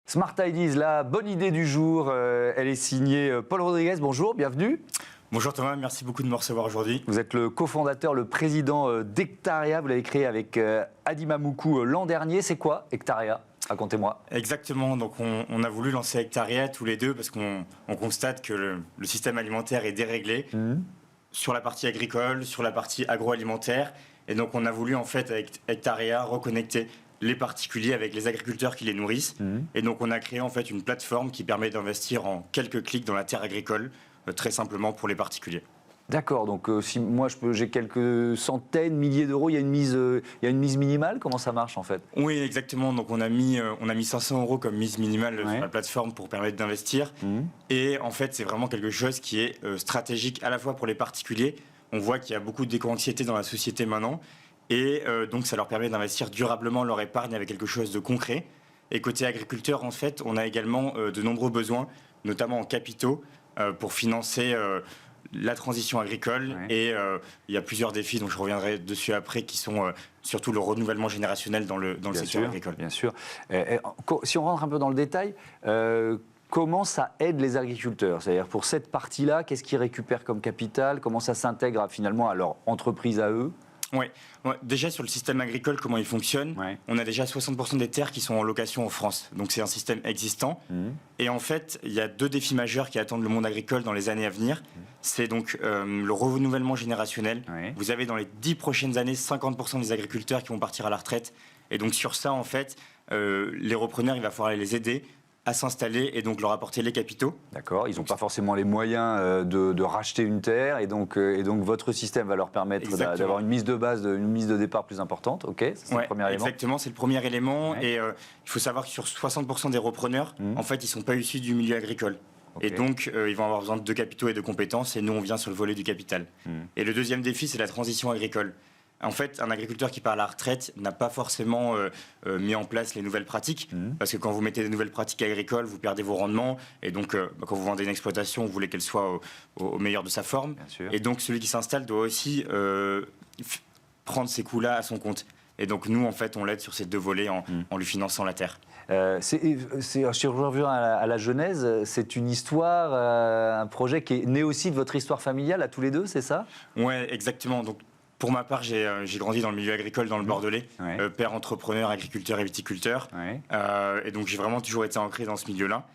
Smart Ideas, la bonne idée du jour, elle est signée Paul Rodriguez. Bonjour, bienvenue. Bonjour Thomas, merci beaucoup de me recevoir aujourd'hui. Vous êtes le cofondateur, le président d'Hectaria. Vous l'avez créé avec Adi Mamoukou l'an dernier. C'est quoi Hectaria? Racontez-moi. Exactement, donc on a voulu lancer Hectaria tous les deux parce qu'on constate que le système alimentaire est déréglé sur la partie agricole, sur la partie agroalimentaire. Et donc on a voulu en fait avec Hectaria reconnecter les particuliers avec les agriculteurs qui les nourrissent. Et donc on a créé en fait une plateforme qui permet d'investir en quelques clics dans la terre agricole, très simplement pour les particuliers. D'accord, donc si moi j'ai quelques centaines, milliers d'euros, il y a une mise minimale. Comment ça marche en fait? Oui, exactement. Donc on a mis 500 € comme mise minimale sur la plateforme pour permettre d'investir. Et en fait, c'est vraiment quelque chose qui est stratégique à la fois pour les particuliers. On voit qu'il y a beaucoup d'éco-anxiété dans la société maintenant. Et donc ça leur permet d'investir durablement leur épargne avec quelque chose de concret. Et côté agriculteur, en fait, on a également de nombreux besoins, notamment en capitaux, pour financer la transition agricole. Et il y a plusieurs défis, donc je reviendrai dessus après, qui sont surtout le renouvellement générationnel dans le secteur agricole. Bien sûr. Si on rentre un peu dans le détail, comment ça aide les agriculteurs? C'est-à-dire pour cette partie-là, qu'est-ce qu'ils récupèrent comme capital? Comment ça s'intègre finalement à leur entreprise à eux? Oui. Déjà sur le système agricole, comment il fonctionne, on a déjà 60% des terres qui sont en location en France. Donc c'est un système existant. Et en fait, il y a deux défis majeurs qui attendent le monde agricole dans les années à venir. C'est donc le renouvellement générationnel. Vous avez dans les 10 prochaines années 50% des agriculteurs qui vont partir à la retraite. Et donc sur ça, en fait, les repreneurs, il va falloir les aider à s'installer et donc leur apporter les capitaux. D'accord, ils n'ont pas forcément les moyens de racheter une terre et donc votre système va leur permettre d'avoir une mise de base, une mise de départ plus importante. Ok, c'est le premier élément. Exactement, c'est le premier élément. Et il faut savoir que sur 60% des repreneurs, en fait, ils ne sont pas issus du milieu agricole. Et donc, ils vont avoir besoin de capitaux et de compétences et nous, on vient sur le volet du capital. Et le deuxième défi, c'est la transition agricole. En fait, un agriculteur qui part à la retraite n'a pas forcément mis en place les nouvelles pratiques. Parce que quand vous mettez des nouvelles pratiques agricoles, vous perdez vos rendements. Et donc, quand vous vendez une exploitation, vous voulez qu'elle soit au meilleur de sa forme. Et donc, celui qui s'installe doit aussi prendre ces coûts-là à son compte. Et donc, nous, en fait, on l'aide sur ces deux volets en lui finançant la terre. Je reviens à la genèse, c'est une histoire, un projet qui est né aussi de votre histoire familiale à tous les deux, c'est ça? Oui, exactement. Donc, pour ma part, j'ai grandi dans le milieu agricole, dans le Bordelais, père entrepreneur, agriculteur et viticulteur. Et donc, j'ai vraiment toujours été ancré dans ce milieu-là.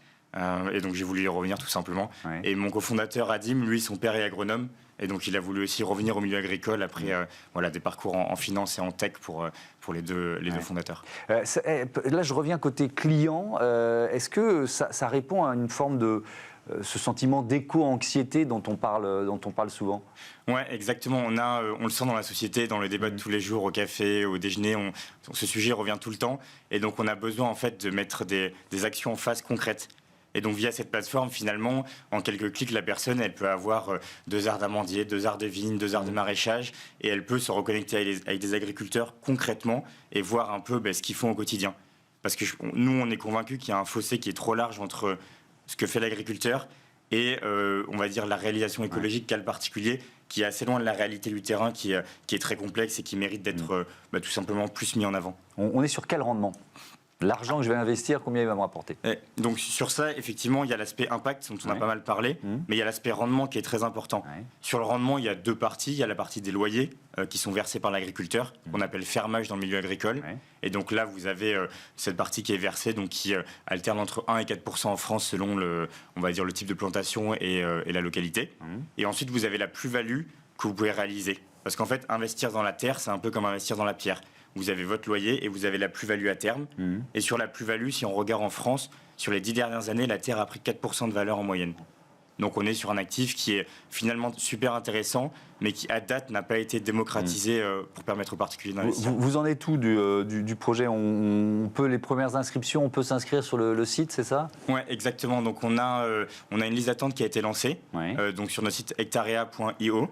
Et donc, j'ai voulu y revenir tout simplement. Et mon cofondateur, Adim, lui, son père est agronome. Et donc, il a voulu aussi revenir au milieu agricole après des parcours en finance et en tech pour les deux fondateurs. Là, je reviens côté client. Est-ce que ça répond à une forme de ce sentiment d'éco-anxiété dont on parle souvent? Oui, exactement. On le sent dans la société, dans le débat de tous les jours, au café, au déjeuner. Ce sujet revient tout le temps. Et donc, on a besoin en fait de mettre des actions en face concrètes. Et donc, via cette plateforme, finalement, en quelques clics, la personne, elle peut avoir 2 arts d'amandier, 2 arts de vigne, 2 arts de maraîchage, et elle peut se reconnecter avec des agriculteurs concrètement et voir un peu ce qu'ils font au quotidien. Parce que nous, on est convaincus qu'il y a un fossé qui est trop large entre ce que fait l'agriculteur et, on va dire, la réalisation écologique qu'a le particulier, qui est assez loin de la réalité du terrain, qui est très complexe et qui mérite d'être tout simplement plus mis en avant. On est sur quel rendement ? L'argent que je vais investir, combien il va me rapporter? Donc sur ça, effectivement, il y a l'aspect impact, dont on a pas mal parlé, mais il y a l'aspect rendement qui est très important. Sur le rendement, il y a 2 parties. Il y a la partie des loyers qui sont versés par l'agriculteur, qu'on appelle fermage dans le milieu agricole. Et donc là, vous avez cette partie qui est versée, donc qui alterne entre 1 et 4% en France selon on va dire, le type de plantation et la localité. Et ensuite, vous avez la plus-value que vous pouvez réaliser. Parce qu'en fait, investir dans la terre, c'est un peu comme investir dans la pierre. Vous avez votre loyer et vous avez la plus-value à terme. Et sur la plus-value, si on regarde en France, sur les 10 dernières années, la terre a pris 4% de valeur en moyenne. Donc on est sur un actif qui est finalement super intéressant, mais qui à date n'a pas été démocratisé pour permettre aux particuliers d'investir. Vous en êtes où du projet? Les premières inscriptions, on peut s'inscrire sur le site, c'est ça? Oui, exactement. Donc on a une liste d'attente qui a été lancée donc sur notre site hectaria.io.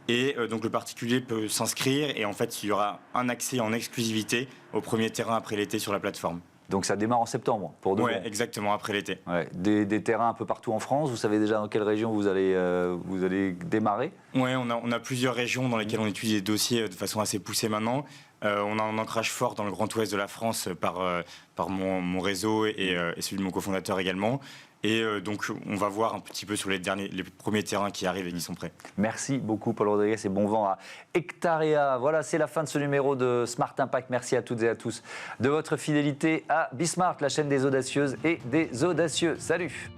Et donc le particulier peut s'inscrire et en fait il y aura un accès en exclusivité au premier terrain après l'été sur la plateforme. Donc ça démarre en septembre pour de bon. Oui, exactement, après l'été. Des terrains un peu partout en France, vous savez déjà dans quelle région vous allez démarrer? Oui, on a plusieurs régions dans lesquelles on étudie des dossiers de façon assez poussée maintenant. On a un ancrage fort dans le Grand Ouest de la France par mon réseau et celui de mon cofondateur également. Et donc, on va voir un petit peu sur les premiers terrains qui arrivent et qui sont prêts. Merci beaucoup, Paul Rodriguez, et bon vent à Hectarea. Voilà, c'est la fin de ce numéro de Smart Impact. Merci à toutes et à tous de votre fidélité à Bismart, la chaîne des audacieuses et des audacieux. Salut!